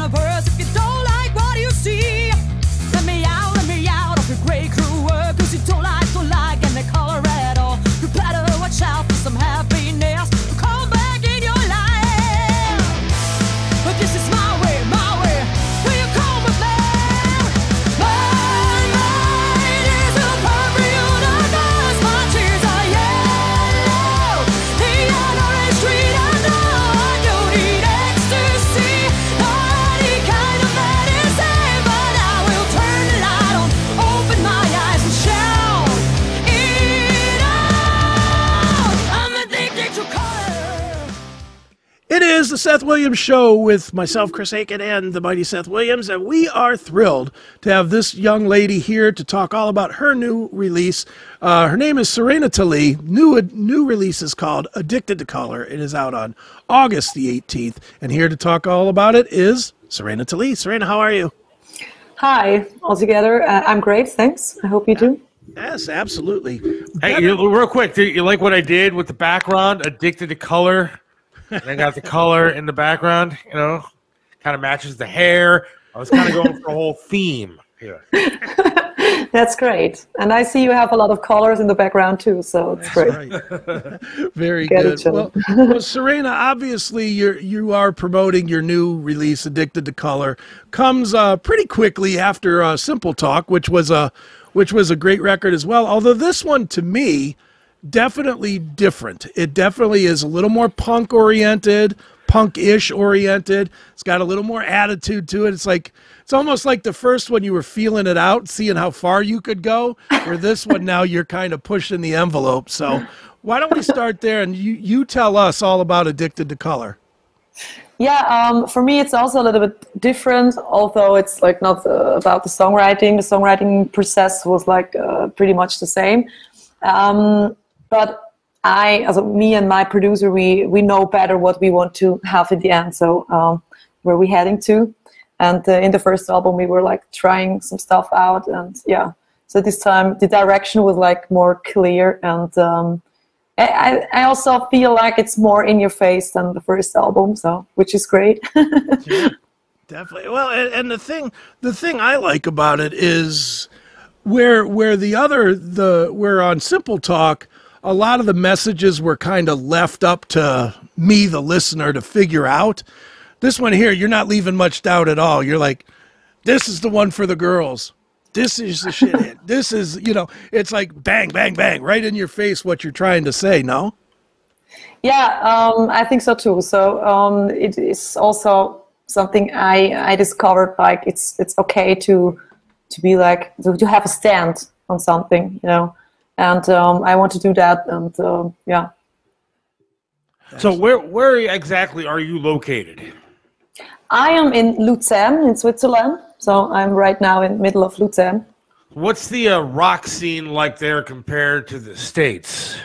on a verse. If you don't like what you see, let me out of your gray crew work. Cause you don't like any color at all. You better watch out for some happiness to come back in your life. But this is my way, will you come with me? My mind is a purple universe, my tears are yellow. The orange street, I know I don't need ecstasy or any kind of medicine, but I will turn the light on, open my eyes and shout it out. I'm addicted to color. It is the Seth Williams Show with myself, Chris Aiken, and the mighty Seth Williams, and we are thrilled to have this young lady here to talk all about her new release. Her name is Seraina Telli. New release is called Addicted to Color. It is out on August the 18th, and here to talk all about it is Seraina Telli. Seraina, how are you? Hi, all together. I'm great, thanks. I hope you do. Yes, absolutely. Hey, real quick, do you like what I did with the background? Addicted to color. And I got the color in the background, you know, kind of matches the hair. I was kind of going for a whole theme here. That's great. And I see you have a lot of colors in the background too, so it's great. Right. Very Get good. each other. Well, Seraina, obviously you are promoting your new release, Addicted to Color. Comes pretty quickly after Simple Talk, which was a great record as well. Although this one, to me, definitely different. It definitely is a little more punk-oriented, punk-ish oriented. It's got a little more attitude to it. It's almost like the first one you were feeling it out, seeing how far you could go, where this one now you're kind of pushing the envelope. So why don't we start there, and you tell us all about Addicted to Color. Yeah, for me it's also a little bit different, although it's like not about the songwriting. The songwriting process was like pretty much the same. But me and my producer, we know better what we want to have in the end. So where we're heading to, and in the first album we were like trying some stuff out, and yeah. So this time the direction was like more clear, and I also feel like it's more in your face than the first album, so which is great. Yeah, definitely. Well, and the thing I like about it is where on Simple Talk, a lot of the messages were kind of left up to me, the listener, to figure out. This one here, you're not leaving much doubt at all. You're like, this is the one for the girls. This is the shit hit. This is, it's like bang, bang, bang, right in your face what you're trying to say, no? Yeah, I think so too. So it is also something I discovered, like it's okay to be like, to have a stand on something, and I want to do that, and yeah. So where exactly are you located? I am in Luzern in Switzerland, so I'm right now in the middle of Luzern. What's the rock scene like there compared to the States?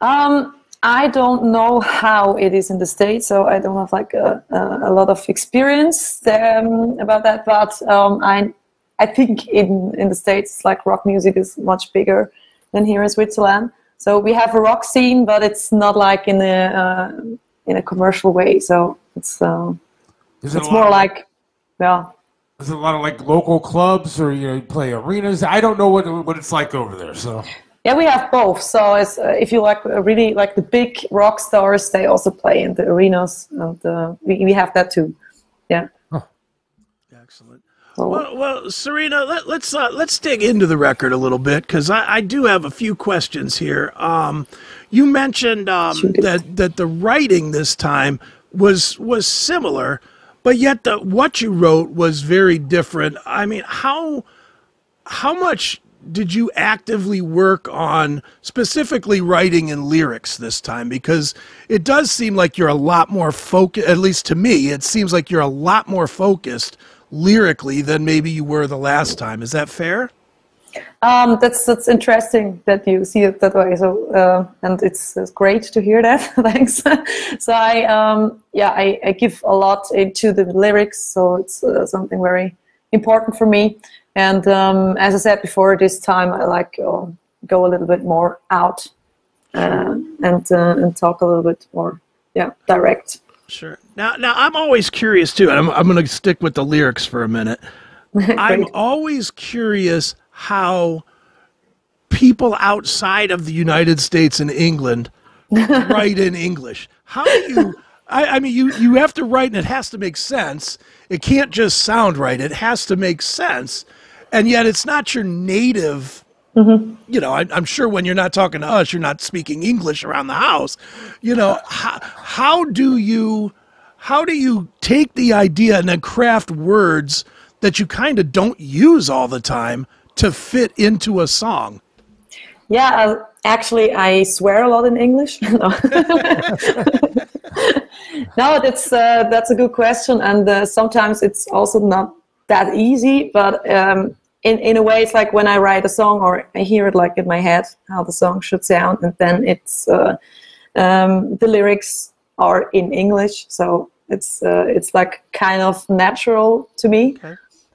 I don't know how it is in the States, so I don't have like a lot of experience about that, but I think in the States, like rock music is much bigger than here in Switzerland. So we have a rock scene, but it's not like in a commercial way. So it's more like, yeah. Is it a lot of like local clubs, or you play arenas? I don't know what it's like over there. So yeah, we have both. So it's, if you like really like the big rock stars, they also play in the arenas, and we have that too. Yeah. Huh. Excellent. Well, Seraina, let's dig into the record a little bit, because I do have a few questions here. You mentioned that the writing this time was similar, but yet what you wrote was very different. I mean, how much did you actively work on specifically writing and lyrics this time? Because it does seem like you're a lot more focused, at least to me, it seems like you're a lot more focused lyrically than maybe you were the last time. Is that fair? That's interesting that you see it that way. So and it's great to hear that. Thanks. So I give a lot into the lyrics, so it's something very important for me. And as I said before, this time I like go a little bit more out and talk a little bit more direct. Sure. Now I'm always curious too, and I'm going to stick with the lyrics for a minute. I'm always curious how people outside of the United States and England write in English. How do you? I mean, you have to write, and it has to make sense. It can't just sound right. It has to make sense, and yet it's not your native. You know, I'm sure when you're not talking to us, you're not speaking English around the house. You know, how do you take the idea and then craft words that you kind of don't use all the time to fit into a song? Yeah, actually, I swear a lot in English. No, no, that's a good question, and sometimes it's also not that easy. But in a way, it's like when I write a song or I hear it like in my head how the song should sound, and then it's the lyrics are in English, so it's like kind of natural to me. Okay.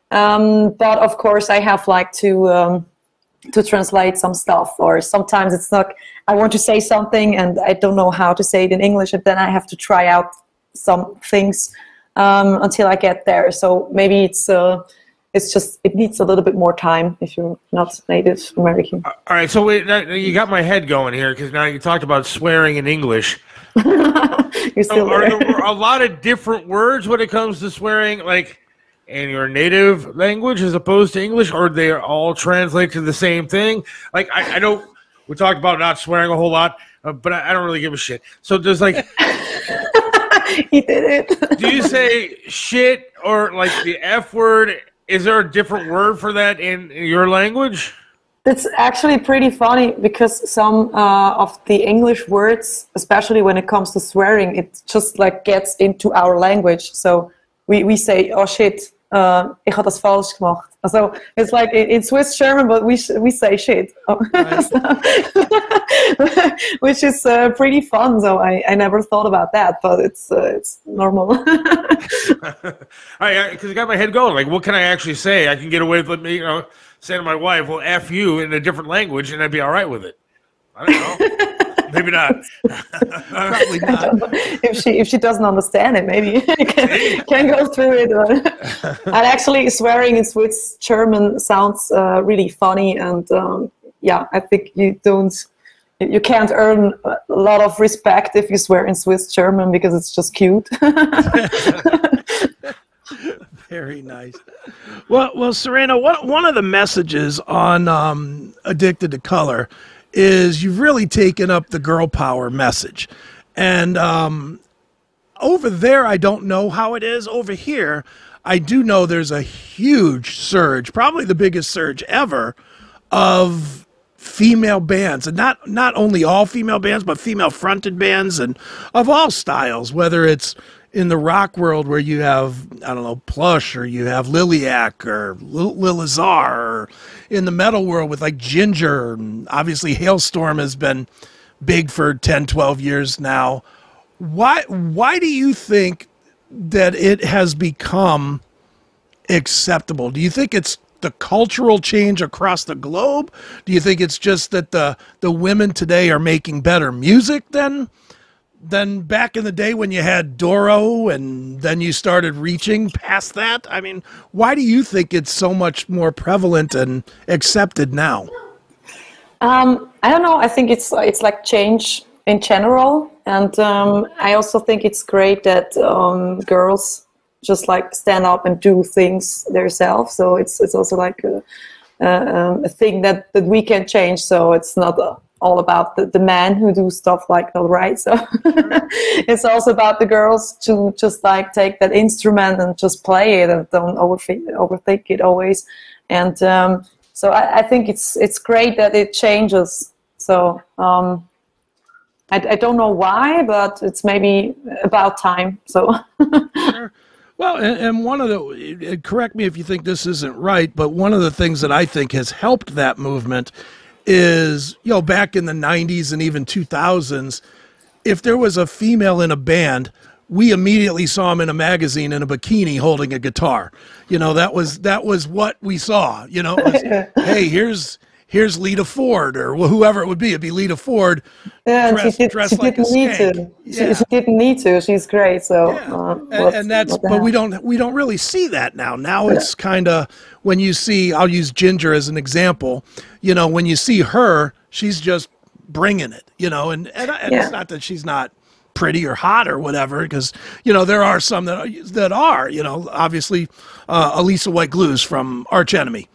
But of course, I have like to translate some stuff, or sometimes it's not. I want to say something and I don't know how to say it in English, and then I have to try out some things until I get there. So maybe it's just it needs a little bit more time if you're not Native American. All right, so wait, now you got my head going here because now you talked about swearing in English. You're still Are there. there a lot of different words when it comes to swearing, like in your native language as opposed to English, or they all translate to the same thing? Like I know we talked about not swearing a whole lot, but I don't really give a shit. So there's like, He did it. do you say shit or like the F word? Is there a different word for that in your language? It's actually pretty funny because some of the English words, especially when it comes to swearing, it just like gets into our language. So we say, oh shit, ich habe das falsch gemacht. So it's like in Swiss German, but we say shit, which is pretty fun. So I never thought about that, but it's normal. Because I got my head going. Like, what can I actually say? I can get away with me, saying to my wife, "Well, F you" in a different language, and I'd be all right with it. I don't know. Maybe not. Probably not. If she doesn't understand it, maybe can go through it. And actually, swearing in Swiss German sounds really funny, and yeah, I think you can't earn a lot of respect if you swear in Swiss German because it's just cute. Very nice. Well, Seraina, one of the messages on Addicted to Color is you've really taken up the girl power message. And over there, I don't know how it is. Over here, I do know there's a huge surge, probably the biggest surge ever, of female bands. And not only all female bands, but female-fronted bands and of all styles, whether it's in the rock world where you have, I don't know, Plush, or you have Liliac or Lil Azar, or in the metal world with like Ginger, and obviously Hailstorm has been big for 10, 12 years now. Why do you think that it has become acceptable? Do you think it's the cultural change across the globe? Do you think it's just that the women today are making better music than back in the day when you had Doro and then you started reaching past that? I mean, why do you think it's so much more prevalent and accepted now? I don't know. I think it's like change in general. And I also think it's great that girls just like stand up and do things themselves. So it's also like a thing that we can change. So it's not all about the men who do stuff like that, right? So it's also about the girls to just like take that instrument and just play it and don't overthink it always. And so I think it's great that it changes. So I don't know why, but it's maybe about time. So. Sure. Well, and one of the, correct me if you think this isn't right, but one of the things that I think has helped that movement is, back in the 90s and even 2000s, if there was a female in a band, we immediately saw them in a magazine in a bikini holding a guitar. That was what we saw. It was, hey, here's Lita Ford or whoever it would be. It'd be Lita Ford. Yeah, and she didn't need to. She didn't need to. She's great. So, and that's. But we don't really see that now. Now it's kind of when you see. I'll use Ginger as an example. You know, when you see her, she's just bringing it. You know, and it's not that she's not pretty or hot or whatever, because you know there are some that are. You know, obviously, Elisa White-Glues from Arch Enemy,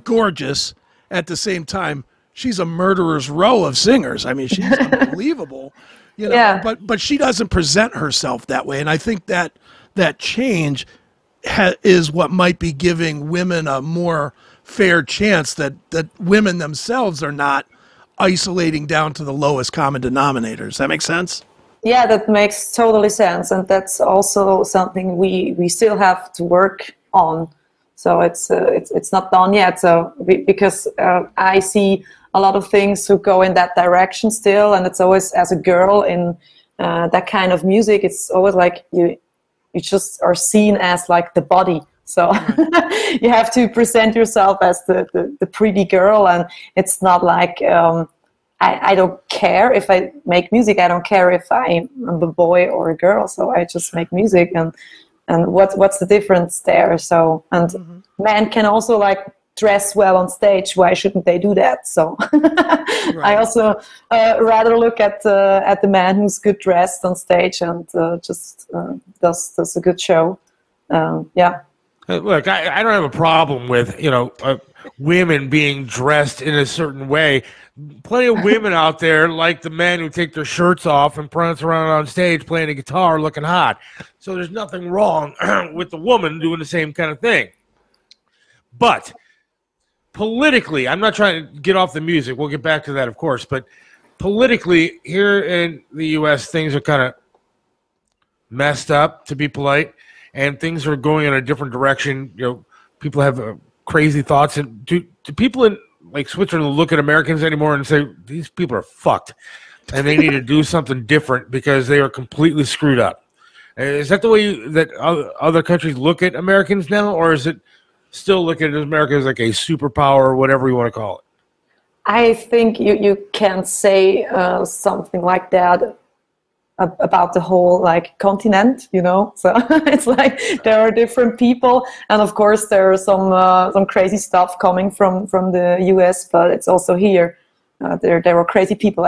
gorgeous. At the same time, she's a murderer's row of singers. I mean, she's unbelievable, you know. But she doesn't present herself that way, and I think that change is what might be giving women a more fair chance. That women themselves are not isolating down to the lowest common denominators. Does that make sense? Yeah, that makes totally sense, and that's also something we still have to work on. So it's not done yet. So because I see a lot of things who go in that direction still, and it's always as a girl in that kind of music, it's always like you just are seen as like the body. So you have to present yourself as the pretty girl, and it's not like I don't care if I make music. I don't care if I'm a boy or a girl. So I just make music and what's the difference there? So, and men can also like dress well on stage. Why shouldn't they do that? So I also rather look at the man who's good dressed on stage and just does a good show. Look, I don't have a problem with, women being dressed in a certain way. Plenty of women out there like the men who take their shirts off and prance around on stage playing a guitar looking hot. So there's nothing wrong with the woman doing the same kind of thing. But politically, I'm not trying to get off the music. We'll get back to that, of course. But politically, here in the U.S., things are kind of messed up, to be polite, and things are going in a different direction. People have crazy thoughts. And do people in like Switzerland look at Americans anymore and say, these people are fucked and they need to do something different because they are completely screwed up? Is that the way that other countries look at Americans now, or is it still look at America as like a superpower or whatever you want to call it? I think you can say something like that about the whole like continent, so it's like there are different people, and of course there are some crazy stuff coming from the US, but it's also here. There are crazy people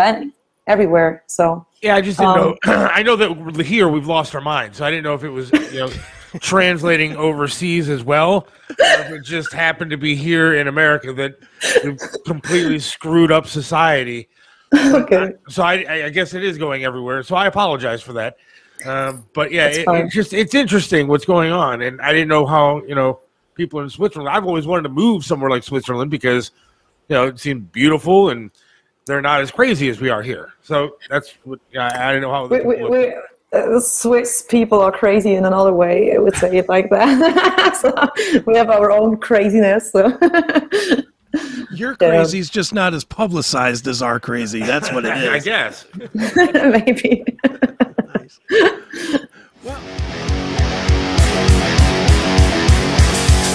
everywhere. So yeah, I just didn't know. I know that here we've lost our minds, so I didn't know if it was translating overseas as well, or if it just happened to be here in America that we've completely screwed up society. Okay. So I guess it is going everywhere. So I apologize for that. But yeah, it's interesting what's going on, and I didn't know how people in Switzerland. I've always wanted to move somewhere like Switzerland because it seemed beautiful and they're not as crazy as we are here. So that's what I didn't know how. Swiss people are crazy in another way. I would say it like that. So we have our own craziness. So. Your crazy is just not as publicized as our crazy. That's what it is. I guess. Maybe. Nice. Well,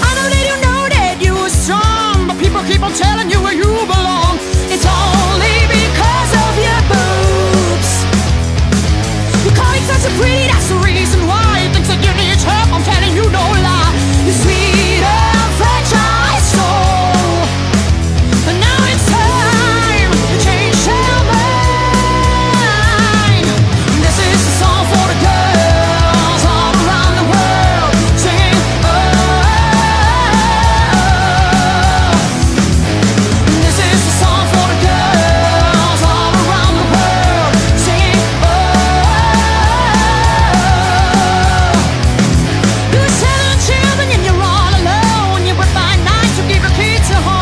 I know that you are strong, but people keep on telling you where you belong. It's only because of your boobs. Your colleagues are so pretty, that's the reason why you think that you need help. I'm telling you no lie. You're sweet and franchise soul. And now it's time to change your mind. This is a song for the girls all around the world, singing oh. This is a song for the girls all around the world, singing oh. You're 7 children and you're all alone. You work by night to keep your kids at home.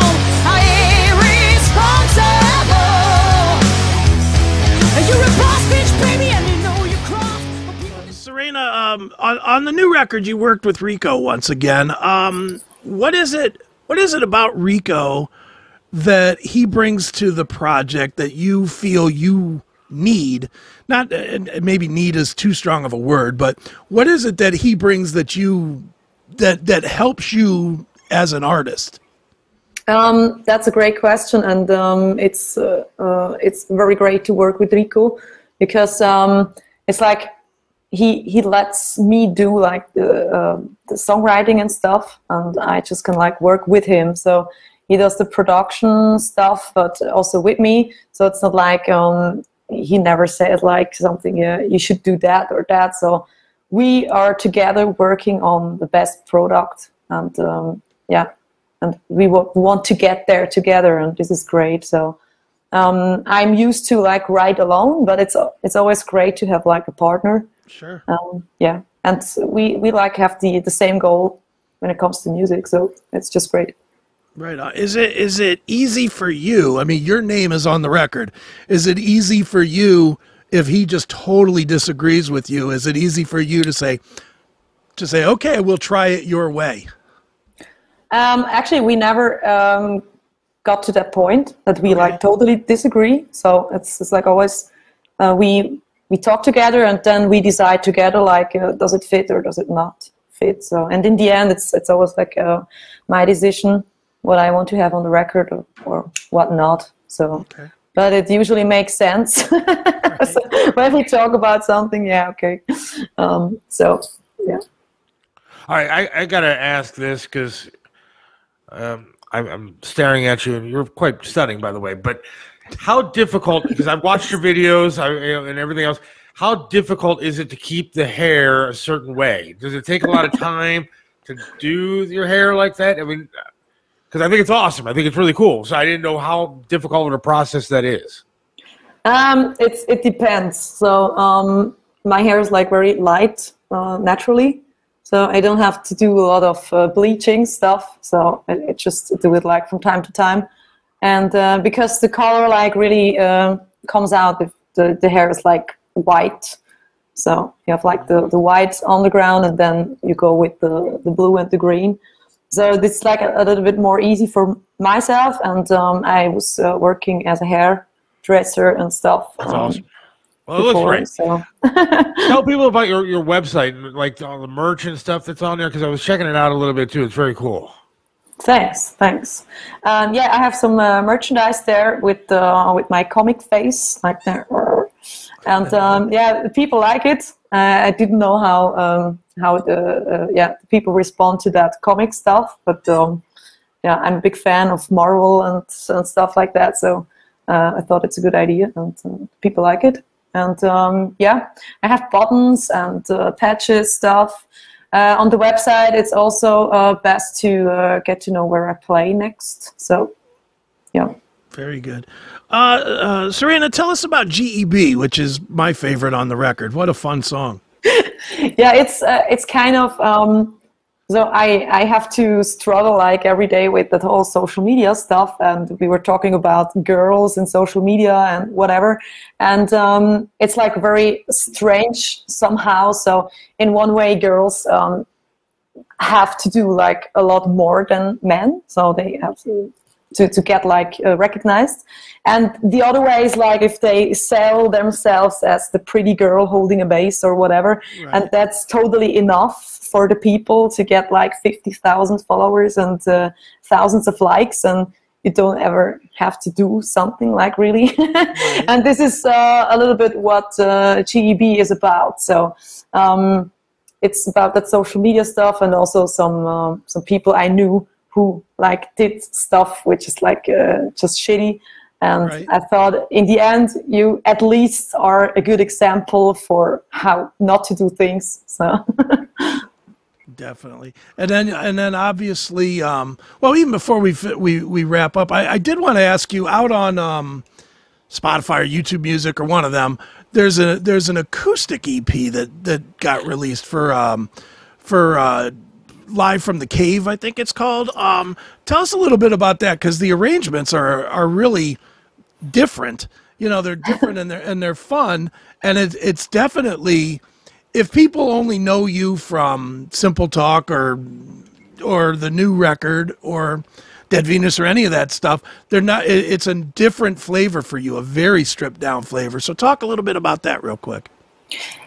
Seraina, on the new record, you worked with Rico once again. What is it about Rico that he brings to the project that you feel you need? Not maybe need is too strong of a word, but what is it that he brings that helps you as an artist? That's a great question, and it's very great to work with Rico, because it's like he lets me do like the songwriting and stuff, and I just can like work with him. So he does the production stuff, but also with me. So it's not like he never said like something, you should do that or that. So we are together working on the best product, and yeah. And we want to get there together, and this is great. So I'm used to like write alone, but it's always great to have like a partner. Sure. Yeah, and we like have the same goal when it comes to music, so it's just great. Right. Is it easy for you? I mean, your name is on the record. Is it easy for you if he just totally disagrees with you? Is it easy for you to say, okay, we'll try it your way? Actually, we never got to that point that we like totally disagree. So it's like always we talk together, and then we decide together like does it fit or does it not fit. So, and in the end, it's always like my decision what I want to have on the record or what not. So, but it usually makes sense so when we talk about something. Yeah, okay. So yeah. All right, I gotta ask this because. I'm staring at you, and you're quite stunning, by the way. But how difficult? Because I've watched your videos and everything else. How difficult is it to keep the hair a certain way? Does it take a lot of time to do your hair like that? I mean, because I think it's awesome. I think it's really cool. So I didn't know how difficult of a process that is. It depends. So my hair is like very light naturally. So I don't have to do a lot of bleaching stuff. So I just do it like from time to time. And because the color like really comes out if the hair is like white. So you have like the white on the ground, and then you go with the blue and the green. So it's like a little bit more easy for myself. And I was working as a hairdresser and stuff. That's awesome. Well, it looks great. So. Tell people about your website and like all the merch and stuff that's on there, because I was checking it out a little bit too. It's very cool. Thanks. Yeah, I have some merchandise there with my comic face, like there, and yeah, people like it. I didn't know how the people respond to that comic stuff, but yeah, I'm a big fan of Marvel and stuff like that. So I thought it's a good idea, and people like it. And yeah, I have buttons and patches stuff. On the website, it's also best to get to know where I play next. So, yeah. Very good. Seraina, tell us about GEB, which is my favorite on the record. What a fun song. Yeah, it's kind of... so I have to struggle like every day with that whole social media stuff, and we were talking about girls and social media and whatever, and it's like very strange somehow. So in one way, girls have to do like a lot more than men, so they have to get like recognized. And the other way is like if they sell themselves as the pretty girl holding a bass or whatever, right. And that's totally enough for the people to get like 50,000 followers and thousands of likes, and you don't ever have to do something like really. Right. And this is a little bit what GEB is about. So it's about that social media stuff, and also some people I knew who like did stuff which is like just shitty. And right. I thought in the end, you at least are a good example for how not to do things. So definitely. And then obviously, well, even before we wrap up, I did want to ask you, out on Spotify or YouTube Music or one of them, there's an acoustic EP that got released for Live from the Cave, I think it's called. Tell us a little bit about that, because the arrangements are really different. You know, they're different and they're fun, and it's definitely, if people only know you from Simple Talk or the new record or Dead Venus or any of that stuff, they're not. It's a different flavor for you, a very stripped down flavor. So talk a little bit about that real quick.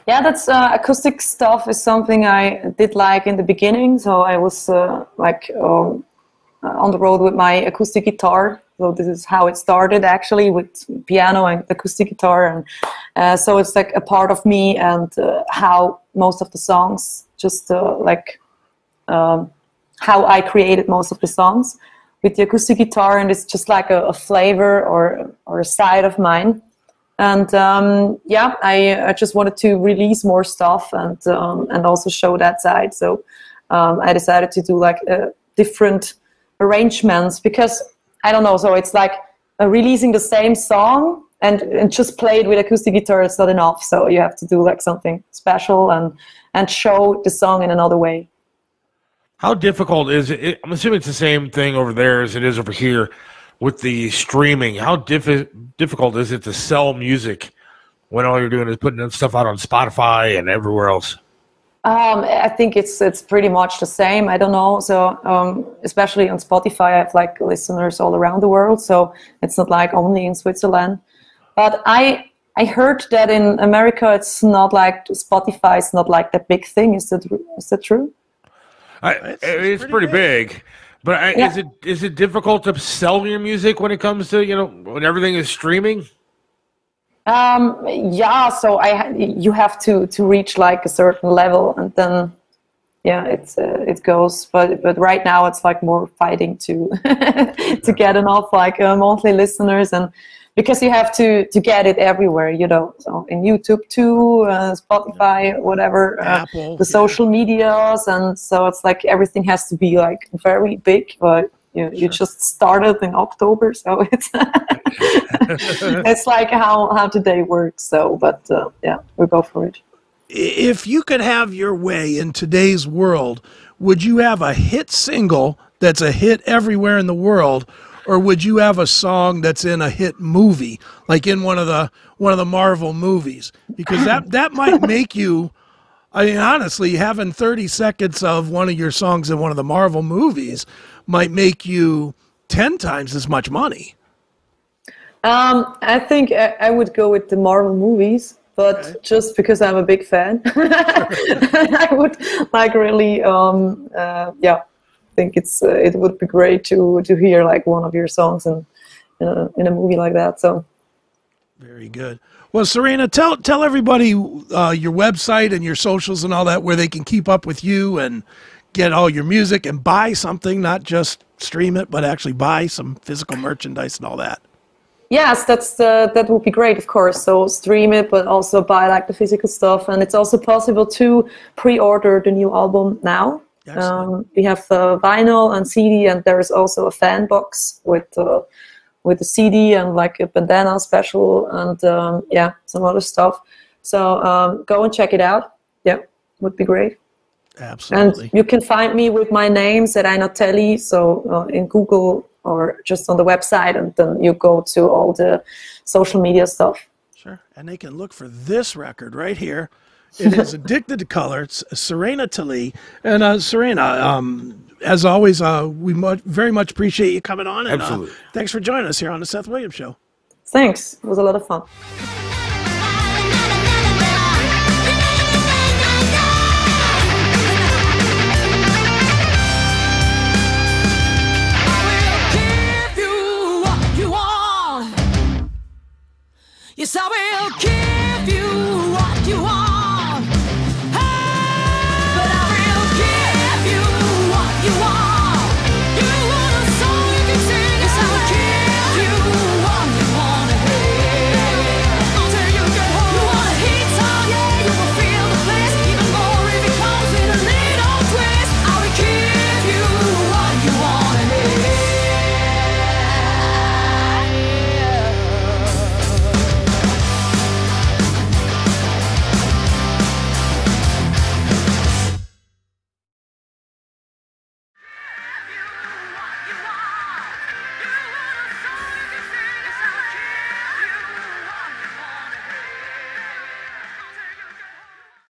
Yeah, that's acoustic stuff is something I did like in the beginning. So I was on the road with my acoustic guitar. So this is how it started, actually, with piano and acoustic guitar, and so it's like a part of me, and how most of the songs, just like how I created most of the songs with the acoustic guitar, and it's just like a flavor or a side of mine. And yeah, I just wanted to release more stuff and also show that side. So I decided to do like different arrangements, because I don't know. So it's like releasing the same song and just play it with acoustic guitar is not enough. So you have to do like something special and show the song in another way. How difficult is it? I'm assuming it's the same thing over there as it is over here with the streaming. How difficult is it to sell music when all you're doing is putting stuff out on Spotify and everywhere else? I think it's pretty much the same. I don't know. So especially on Spotify, I have like listeners all around the world. So it's not like only in Switzerland. But I heard that in America, it's not like Spotify is not like that big thing. Is that true? It's pretty big. But yeah. Is it difficult to sell your music when it comes to, when everything is streaming? Yeah, so you have to reach like a certain level, and then yeah, it goes. But right now it's like more fighting to to get enough like monthly listeners, and because you have to get it everywhere, so in YouTube too, Spotify, whatever, Apple, the social medias, and so it's like everything has to be like very big, but. You just started in October, so it's it's like how today works. So, but yeah, we'll go for it. If you could have your way in today's world, would you have a hit single that's a hit everywhere in the world, or would you have a song that's in a hit movie, like in one of the Marvel movies? Because that might make you. I mean, honestly, having 30 seconds of one of your songs in one of the Marvel movies might make you 10 times as much money. I think I would go with the Marvel movies, but just because I'm a big fan, I would like really, yeah, think it would be great to hear like one of your songs in a movie like that. So. Very good. Well, Seraina, tell everybody your website and your socials and all that, where they can keep up with you and get all your music and buy something, not just stream it, but actually buy some physical merchandise and all that. Yes, that would be great, of course. So stream it, but also buy like the physical stuff. And it's also possible to pre-order the new album now. We have vinyl and CD, and there is also a fan box with the CD and like a bandana special and yeah, some other stuff. So go and check it out. Yeah, would be great. Absolutely. And you can find me with my name, Seraina Telli, so in Google or just on the website, and then you go to all the social media stuff. Sure. And they can look for this record right here. It is Addicted to Color. It's Seraina Telli. And Seraina, as always, we very much appreciate you coming on. And, absolutely. Thanks for joining us here on the Seth Williams Show. Thanks. It was a lot of fun.